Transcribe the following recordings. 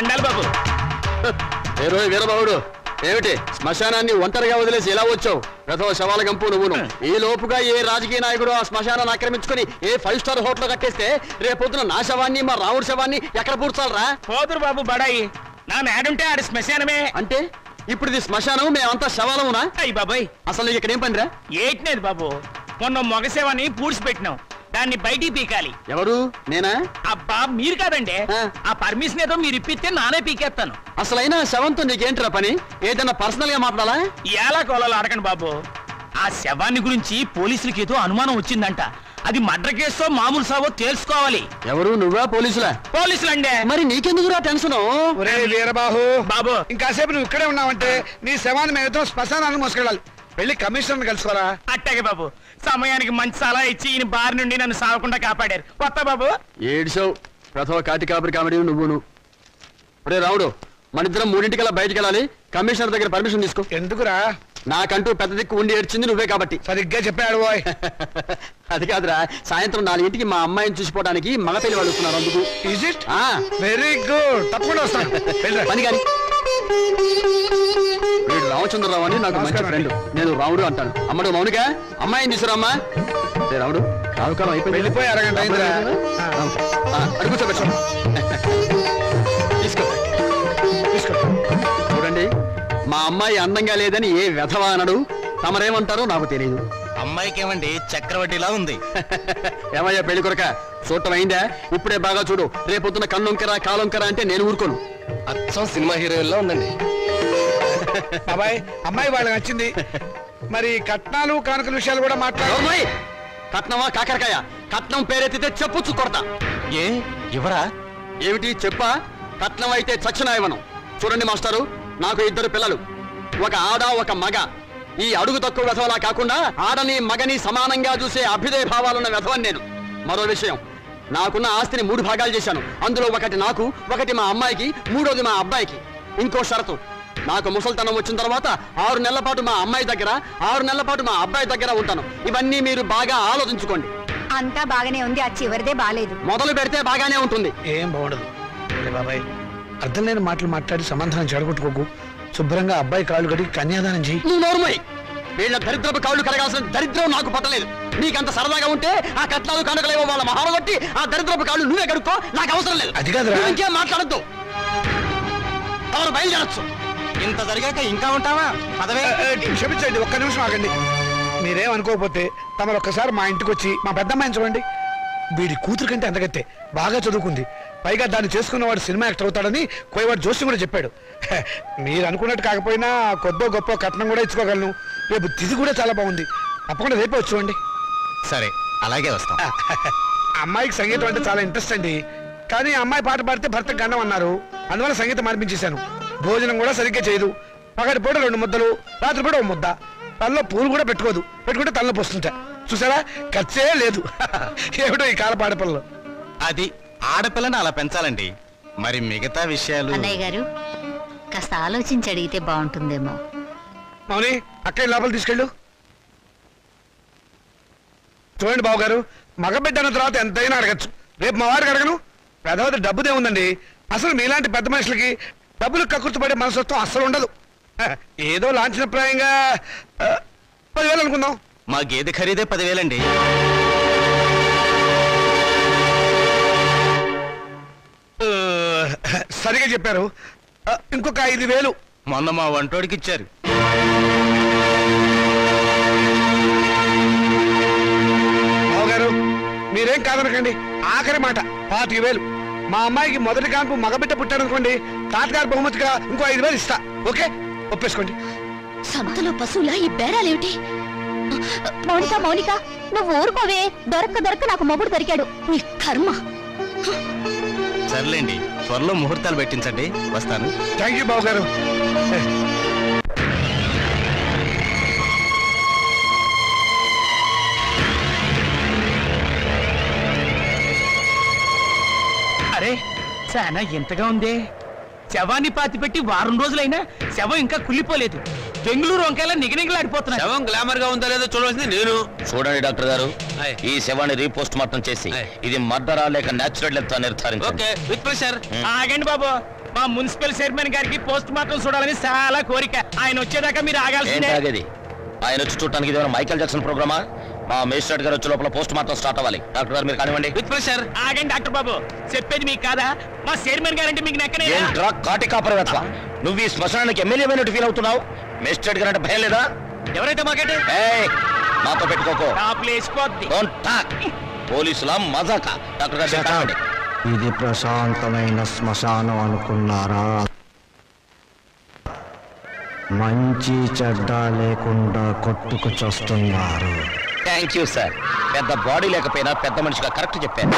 దండాలి బాబు. వీరబాబుడు ఏమిటి శ్మశానాన్ని ఒంటరిగా వదిలేసి ఎలా వచ్చావు? రథవ శవాల గంపు నువ్వును. ఈ లోపుగా ఏ రాజకీయ నాయకుడు ఆ శ్మశానాన్ని ఆక్రమించుకుని ఏ 5 స్టార్ హోటల్ కట్టేస్తే రేపొద్దున నా శవాన్ని మా రావుడి శవాన్ని ఎక్కడ పూడ్చాలరా? పోతురు బాబు బడాయి. నా మేడుంటే ఆడి శ్మశానమే. అంటే ఇప్పుడు ఇది శ్మశానం, మేమంతా శవాలమునా? అయ్యి బాబాయ్, అసలు నీకు ఇక్కడ ఏం పనిరా? ఏట్లేదు బాబు, మొన్న మగ శవాన్ని పూడ్చిపెట్టినాం, దాన్ని బయటికి పీకాలి. ఎవరు? నేనా? అబ్బా మీరు కాదండి, ఆ పర్మిషన్ ఏదో మీరు ఇప్పిస్తే నానే పీకేస్తాను. అసలైనా శవంతో నీకేంటిరా పని? ఏదైనా పర్సనల్ గా మాట్లాడాలా? ఎలా కోలాలో అడగండి బాబు. ఆ శవాన్ని గురించి పోలీసులకి ఏదో అనుమానం వచ్చిందంట. అది మర్డర్ కేసో మామూలు సావో తెలుసుకోవాలి. ఎవరు? నువ్వా? పోలీసులా? పోలీసులండి. మరి నీకెందుకురా టెన్షన్? వీరబాహు బాబు, ఇంకాసేపు నువ్వు ఇక్కడే ఉన్నావంటే నీ శవాన్ని మేమతో శ్మశానాన్ని మోసుకెళ్ళాలి. వెళ్ళి కమిషనర్ కలుసుకోరా? అట్టాగే బాబు. సమయానికి మంచి సలహా ఇచ్చి ఈయన బారి నుండి నన్ను సావకుండా కాపాడారు. కొత్త బాబు ఏడ్చావు. ప్రథమ కాటి కాపరి కామెడీ నువ్వును. ఒరే రావుడు, మన ఇద్దరం 3:00 బయటికి వెళ్ళాలి. కమిషనర్ దగ్గర పర్మిషన్ తీసుకో. ఎందుకురా? నాకంటూ పెద్ద దిక్కు ఉండి ఏడ్చింది నువ్వే కాబట్టి. సరిగ్గా చెప్పాడు బాయ్. అది కాదురా, సాయంత్రం 4:00కి మా అమ్మాయిని చూసిపోవడానికి మగ పెళ్లి వాళ్ళు వస్తున్నారు. అందుకు. Is it? వెరీ గుడ్, తప్పకుండా వస్తాను. పని కానీ. వీడు రామచంద్రరావు అని నాకు మంచి ఫ్రెండ్. నేను రాముడు అంటాను. అమ్మడు మౌనిక, అమ్మాయిని తీసుకురామ్మా. రాముడు, రావుకాలం అయిపోయి వెళ్ళిపోయి అరగంట అయిందిరా. అడుగు కూర్చోబెట్టు. తీసుకో తీసుకో. చూడండి, మా అమ్మాయి అందంగా లేదని ఏ వెధవా అనడు. తమరేమంటారో నాకు తెలియదు. అమ్మాయికి ఏమండి చక్రవడ్డీలా ఉంది. ఏమయ్యా పెళ్లి కొరక, చూడటం అయిందా? ఇప్పుడే బాగా చూడు. రేపొద్దున కన్నొంకరా కాలొంకరా అంటే నేను ఊరుకోను. అచ్చం సినిమా హీరోయిన్లా ఉందండి. బాబాయ్, అమ్మాయి వాళ్ళకి నచ్చింది. మరి కట్నాలు కానుకల విషయాలు కూడా మాట్లాడు. కట్నమా కాకరకాయ? కట్నం పేరెత్తితే చెప్పుచ్చు కొడతా. ఏ ఎవరా? ఏమిటి చెప్పా? కట్నం అయితే చచ్చిన ఇవ్వను. చూడండి మాస్టారు, నాకు 2 పిల్లలు, ఒక ఆడ ఒక మగ. ఈ అడుగు తక్కువ వెధవలా కాకుండా ఆడని మగని సమానంగా చూసే అభ్యుదయ భావాలున్న వెధవని నేను. మరో విషయం, నాకున్న ఆస్తిని 3 భాగాలు చేశాను. అందులో ఒకటి నాకు, ఒకటి మా అమ్మాయికి, 3వది మా అబ్బాయికి. ఇంకో షరతు, నాకు ముసల్తనం వచ్చిన తర్వాత 6 నెలల పాటు మా అమ్మాయి దగ్గర, 6 నెలల పాటు మా అబ్బాయి దగ్గర ఉంటాను. ఇవన్నీ మీరు బాగా ఆలోచించుకోండి. అంతా బాగానే ఉంది, ఆ చివరిదే బాలేదు. మొదలు పెడితే బాగానే ఉంటుంది. ఏం బాగుండదు బాబాయ్. అర్థం లేని మాటలు మాట్లాడి సమాధానం చెడగొట్టుకోకు. శుభ్రంగా అబ్బాయి కాళ్ళు కడిగి కన్యాదానం చెయ్యి. నువ్వు నోరుమోయ్. వీళ్ళ దరిద్రపు కాళ్ళు కడగాల్సిన దరిద్రం నాకు పట్టలేదు. నీకంత సరదాగా ఉంటే ఆ కట్నాలు కానుకలేవో వాళ్ళ మహాలు కొట్టి ఆ దరిద్రపు కాళ్ళు నువ్వే కడుక్కో, నాకు అవసరం లేదు. అది కాదురా. ఇంకేం మాట్లాడద్దు. ఎవరు బయలుదేరచ్చు. ఇంత జరిగాక ఇంకా ఉంటావా? పదవే. క్షమించండి, ఒక్క నిమిషం ఆగండి. మీరేమనుకోకపోతే తమరు ఒక్కసారి మా ఇంటికి వచ్చి మా పెద్దమ్మాయిని చూడండి. వీడి కూతురు కంటే అంతగత్తే, బాగా చదువుకుంది. పైగా దాన్ని చేసుకున్నవాడు సినిమా యాక్టర్ అవుతాడని కోయవాడు జోషి కూడా చెప్పాడు. మీరు అనుకున్నట్టు కాకపోయినా కొద్దో గొప్ప కట్నం కూడా ఇచ్చుకోగలను. రేపు తిథి కూడా చాలా బాగుంది. తప్పకుండా రేపే వచ్చి చూడండి. సరే, అలాగే వస్తాం. అమ్మాయికి సంగీతం అంటే చాలా ఇంట్రెస్ట్ అండి. కానీ అమ్మాయి పాట పాడితే భర్తకు గండం అన్నారు. అందువల్ల సంగీతం మార్పించేశాను. భోజనం కూడా సరిగ్గా చేయదు. పగటి పూట 2 ముద్దలు, రాత్రి పూట 1 ముద్ద. తనలో పూలు కూడా పెట్టుకోదు. పెట్టుకుంటే తనలో పోస్తుంటా. చూసారా, ఖర్చే లేదు. ఏమిటో ఈ కాల పాడపిల్లలు. అది ఆడపిల్లని అలా పెంచాలండి. మరి మిగతా విషయాలు అన్నయ్య గారు కాస్త ఆలోచించి అడిగితే బాగుంటుందేమో. మౌని, అక్కడ లోపల తీసుకెళ్ళు. చూడండి బాబు గారు, మగబిడ్డ అన్న తర్వాత ఎంతైనా అడగచ్చు. రేపు మా వారికి అడగను. పెద్దవది డబ్బుదే ఉందండి. అసలు మీలాంటి పెద్ద మనుషులకి డబ్బులు కక్కుర్తిపడే మనసత్వం అస్సలు ఉండదు. ఏదో లాంఛనప్రాయంగా 10,000 అనుకుందాం. మా గేదె ఖరీదే 10,000 అండి. సరిగా చెప్పారు. ఇంకొక 5,000 మొన్న మా వంటోడికి ఇచ్చారు. బావగారు, మీరేం కాదనకండి. ఆఖరి మాట 25,000. మా అమ్మాయికి మొదటి కాన్పు మగబిడ్డ పుట్టారనుకోండి, తాతగారు బహుమతిగా ఇంకో 5,000 ఇస్తా. ఓకే, ఒప్పేసుకోండి. సంతలో పశువులా ఈ బేరాలేమిటి? మౌనిక మౌనిక, నువ్వు ఊరుకోవే. దొరక్క నాకు మొగుడు దొరికాడు. నీ కర్మ. సర్లేండి, త్వరలో ముహూర్తాలు పెట్టించండి. వస్తాను. థ్యాంక్ యూ బాబు గారు. అరే చాలా ఎంతగా ఉంది. శవాన్ని పాతిపెట్టి 1 రోజులైనా శవం ఇంకా కుళ్ళిపోలేదు. బెంగళూరు వంకాయలా నిగనిగలాడిపోతున్నా. శవం గ్లామర్ గా ఉందా లేదో చూడవలసింది నేను. చూడండి డాక్టర్ గారు, ఈ శవాన్ని రీపోస్ట్ మార్టం చేసి ఇది మర్డరా లేక న్యాచురల్ డెత్ నిర్ధారించండి. Okay, with pressure. ఆగండి బాబు, మా మున్సిపల్ చైర్మన్ గారికి పోస్ట్ మార్టం చూడాలని చాలా కోరిక. ఆయన వచ్చేదాకా మీరు ఆగాల్సిందే. ఆయన వచ్చి చూడటానికి ఇదేమైనా మైకేల్ జాక్సన్ ప్రోగ్రామా? మా మేజిస్ట్రేట్ గారు వచ్చే లోపల పోస్ట్ మార్టం స్టార్ట్ అవ్వాలి. డాక్టర్ గారు మీరు కానివ్వండి. With pressure. ఆగండి డాక్టర్ బాబు, చెప్పేది మీకు కాదా? మా చైర్మన్ గారంటే మీకు నెక్కనే. కాటి కాపర్ వెతల నువ్వు ఈ శ్మశానానికి ఎమ్మెల్యే అయినట్టు ఫీల్ అవుతున్నావు. మేజిస్ట్రేట్ గారు అంటే భయం లేదా? ఎవరైతే మాకంటే మాతో పెట్టుకోకో. Don't talk. పోలీసుల మజాక. డాక్టర్ గారు కానివ్వండి. ఇది ప్రశాంతమైన శ్మశానం అనుకున్నారా? మంచి చెడ్డ లేకుండా కొట్టుకు చస్తున్నారు. Thank you sir. పెద్ద బాడీ లేకపోయినా పెద్ద మనిషిగా కరెక్ట్ చెప్పాను.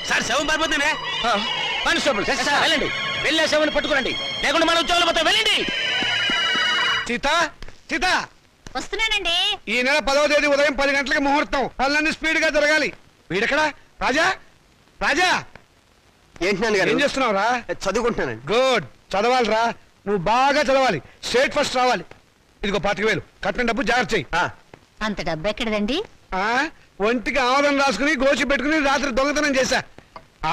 సార్ శవం పారిపోతుందే. కానిస్టేబుల్ వెళ్ళండి, వెళ్ళే శవాన్ని పట్టుకురండి, లేకుండా మన ఉద్యోగాలు పోతే వెళ్ళండి. సీత సీత వస్తున్నానండి. ఈ నెల 10వ తేదీ ఉదయం 10 గంటలకు ముహూర్తం. పనులన్నీ స్పీడ్ గా జరగాలి. వీడెక్కడా? రాజా రాజా ఏంటి నాన్నగారు? ఏం చేస్తున్నావురా? చదువుకుంటున్నానండి. గుడ్, చదవాలిరా. నువ్వు బాగా చదవాలి, స్టేట్ ఫస్ట్ రావాలి. ఇదిగో 25,000 కట్టిన డబ్బు జాగ్రత్త చెయ్యి. అంత డబ్బు ఎక్కడదండి? ఒంటికి ఆమదం రాసుకుని గోచి పెట్టుకుని రాత్రి దొంగతనం చేశా.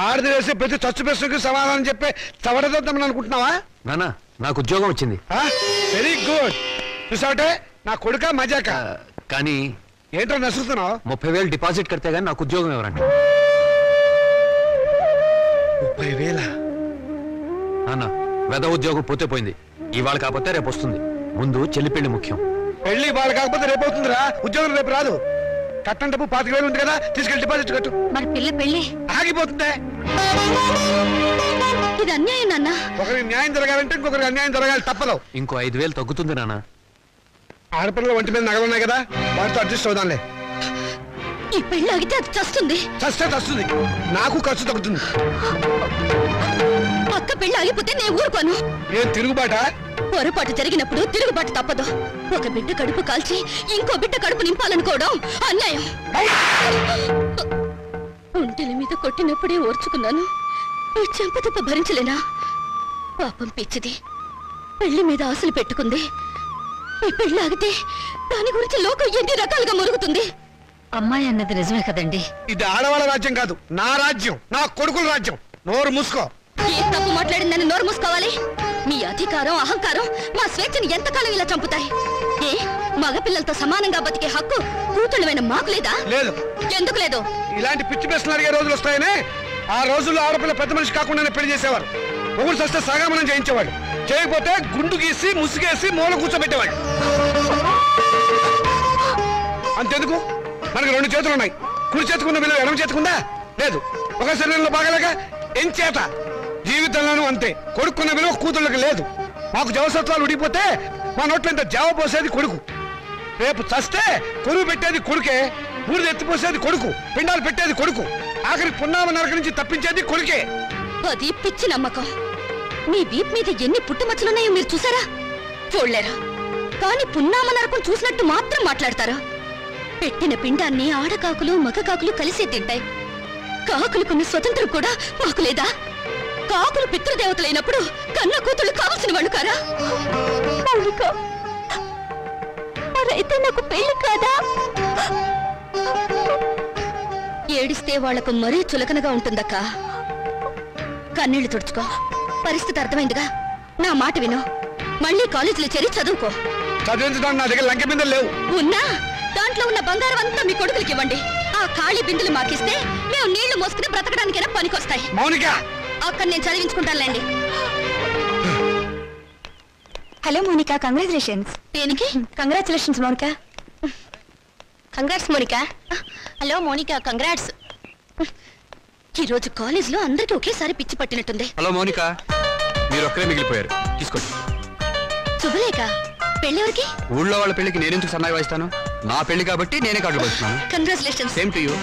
ఆడది వేసే ప్రతి చచ్చు ప్రశ్నకి సమాధానం చెప్పే చవడదొద్దామని అనుకుంటున్నావా? నానా నాకు ఉద్యోగం వచ్చింది. Very good. చూసావటే నా కొడుక మజాక. కానీ ఏంటో నసురుతున్నావు? 30,000 డిపాజిట్ కడితే గానీ నాకు ఉద్యోగం ఎవరండి? 30,000? నాన్న వెద ఉద్యోగం పోతే పోయింది, ఇవాళ కాకపోతే రేపు వస్తుంది. ముందు చెల్లి పెళ్లి ముఖ్యం. పెళ్లి వాళ్ళు కాకపోతే రేపు అవుతుందిరా, ఉద్యోగం రేపు రాదు. కట్టం డబ్బు 25,000 ఉంది కదా, తీసుకెళ్ళి డిపాజిట్ కట్టు. మరి పిల్ల పెళ్లి ఆగిపోతుందే. ఇది అన్యాయం నాన్న. ఒకరికి న్యాయం జరగాలంటే ఇంకొకరికి అన్యాయం జరగాలి, తప్పదు. ఇంకో 5,000 తగ్గుతుంది నాన్న. ఆడపిల్లల ఒంటి మీద నగలున్నాయి కదా, వాటితో అడ్జస్ట్ అవుదాంలే. ఈ పెళ్లి ఆగితే అది చస్తుంది. చస్తుంది, నాకు ఖర్చు తగ్గుతుంది. అక్క పెళ్లి ఆగిపోతే నేను ఊరుకోను. ఏం తిరుగుబాట? పొరపాటు జరిగినప్పుడు తిరుగుబాటు తప్పదు. ఒక బిడ్డ కడుపు కాల్చి ఇంకో బిడ్డ కడుపు నింపాలనుకోవడం అన్యాయం. ఒంటెల మీద కొట్టినప్పుడే ఓర్చుకున్నాను, ఈ చెంపదెబ్బ భరించలేనా? పాపం పిచ్చిది, పెళ్లి మీద ఆశలు పెట్టుకుంది. ఈ పెళ్లి ఆగితే దాని గురించి లోకం ఎన్ని రకాలుగా మురుగుతుంది. అమ్మాయి అన్నది నిజమే కదండి. ఇది ఆడవాళ్ళ రాజ్యం కాదు, నా రాజ్యం, నా కొడుకుల రాజ్యం. నోరు మూసుకో. ఏ తప్పు మాట్లాడిందని నోరు మూసుకోవాలి? మీ అధికారం అహంకారం మా స్వేచ్ఛని ఎంతకాలం ఇలా చంపుతాయి? ఏ మగపిల్లలతో సమానంగా బతికే హక్కు కూతుళ్ళమైన మాకు లేదా? లేదు. ఎందుకు లేదు? ఇలాంటి పిచ్చి ప్రశ్నలు అడిగే రోజులు వస్తాయనే. ఆ రోజుల్లో ఆడపిల్ల పెద్ద మనిషి కాకుండానే పెళ్లి చేసేవారు. ఒకరు సస్తే సగామనం చేయించేవాడు, చేయకపోతే గుండు గీసి ముసుగేసి మూల కూర్చోబెట్టేవాడు. అంతెందుకు, మనకి 2 చేతులు ఉన్నాయి. కుడి చేతుకున్న విలువ ఎడమ చేతుకుందా? లేదు. ఒక శరీరంలో బాగలేక ఎంచేత జీవితంలోనూ అంతే. కొడుకున్న విలువ కూతుళ్ళకి లేదు. మాకు జవసత్వాలు ఉడిపోతే మా నోట్లో ఇంత జావ పోసేది కొడుకు. రేపు చస్తే కొరువు పెట్టేది కొడుకే, ఊరిది ఎత్తిపోసేది కొడుకు, పిండాలు పెట్టేది కొడుకు, ఆఖరి పున్నామ నరక నుంచి తప్పించేది కొడుకే. అది పిచ్చి నమ్మకం. మీ వీప్ మీద ఎన్ని పుట్టుమచ్చలున్నాయో మీరు చూసారా? చూడలేరా? కానీ పున్నామ నరకం చూసినట్టు మాత్రం మాట్లాడతారా? పెట్టిన పిండాన్ని ఆడకాకులు మగకాకులు కలిసే తింటాయి. కాకులుకున్న స్వతంత్రం కూడా మాకు లేదా? కాకులు పితృదేవతలైనప్పుడు కన్న కూతుళ్ళు కావలసిన వాళ్ళు కారా? మరైతే నాకు పెళ్లి కాదా? ఏడిస్తే వాళ్లకు మరీ చులకనగా ఉంటుందక్క. కన్నీళ్లు తుడుచుకో. పరిస్థితి అర్థమైందిగా. నా మాట విను, మళ్ళీ కాలేజీలో చేరి చదువుకో. చదివించడానికి నా దగ్గర లంక బిందెలు లేవు. ఉన్నా దాంట్లో ఉన్న బంగారం అంతా మీ కొడుకులకి ఇవ్వండి. ఆ ఖాళీ బిందులు మాకిస్తే మేము నీళ్లు మోసుకుని బ్రతకడానికైనా పనికొస్తాయి. మౌనిక, అక్కడ నేను చదివించుకుంటానులేండి. Hello Monika, congratulations. దేనికి? Congratulations Monika. Congrats Monika. Hello Monika, congrats. ఈరోజు కాలేజ్లో అందరికీ ఒకేసారి పిచ్చి పట్టినట్టుంది. హలో మోనిక, మీరు ఒక్కరే మిగిలిపోయారు, తీసుకోండి. శుభలేఖ, పెళ్ళెవరికి? ఊళ్ళో వాళ్ళ పెళ్లికి నేనెందుకు సన్నాయి వాయిస్తాను? నా పెళ్లి కాబట్టి నేనే కార్డులు పడుతున్నాను. కంగ్రాచులేషన్స్. Same to you.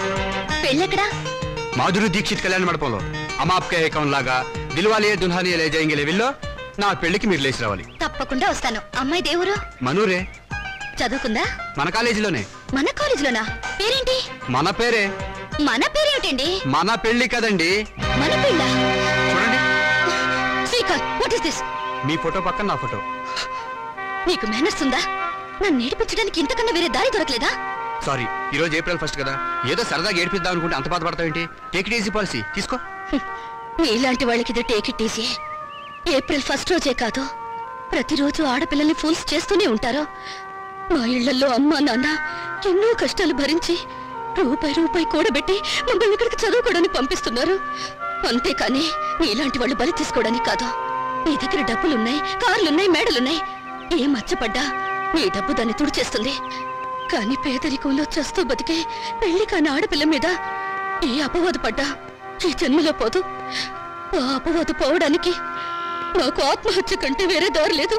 పెళ్ళెక్కడా? మాధురి దీక్షిత్ కళ్యాణ మండపంలో. అమాప్కే ఏకం లాగా దిల్వాలియే దుల్హానియే లే జాయేంగే లెవెల్లో నా పెళ్లికి మీరు లేచి రావాలి. తప్పకుండా వస్తాను. అమ్మాయి దేవురు? మనూరే. చదువుకుందా? మన కాలేజీలోనే. మన కాలేజీలోనా? పేరేంటి? మన పేరే. మన పేరేమిటండి? మన పెళ్లి కదండి. మన పెళ్ళా? చూడండి. Srikanth, what is this? Me photo పక్కన నా ఫోటో. నీకు మేనర్స్ ఉందా? నన్ను నేర్పించడానికి ఇంతకన్నా వేరే దారి దొరకలేదా? సారీ, ఈ రోజు ఏప్రిల్ 1 కదా, ఏదో సరదాగా ఏడిపిద్దాం అనుకుంటే అంత బాధపడతావేంటి? టేక్ ఇట్ ఈజీ పాలసీ తీసుకో. ఇలాంటి వాళ్ళకి ఇది టేక్ ఇట్ ఈజీ. ఏప్రిల్ 1 రోజే కాదు, ప్రతిరోజు ఆడపిల్లల్ని ఫూల్స్ చేస్తూనే ఉంటారు. మా ఇళ్లలో అమ్మా నాన్న ఎన్నో కష్టాలు భరించి రూపాయి కూడబెట్టి మమ్మల్ని ఇక్కడికి చదువుకోవడానికి పంపిస్తున్నారు. అంతేకాని ఇలాంటి వాళ్ళు బలి తీసుకోవడానికి కాదు. నీ దగ్గర డబ్బులున్నాయి, కార్లున్నాయి, మేడలున్నాయి. ఏ మచ్చపడ్డా నీ డబ్బు దాన్ని తుడిచేస్తుంది. కానీ పేదరికంలో చస్తూ బతికే పెళ్లి కాని ఆడపిల్ల మీద ఏ అపవాదు పడ్డా ఈ జన్మలో పోదు. ఆ అపవాదు పోవడానికి నాకు ఆత్మహత్య కంటే వేరే దారి లేదు.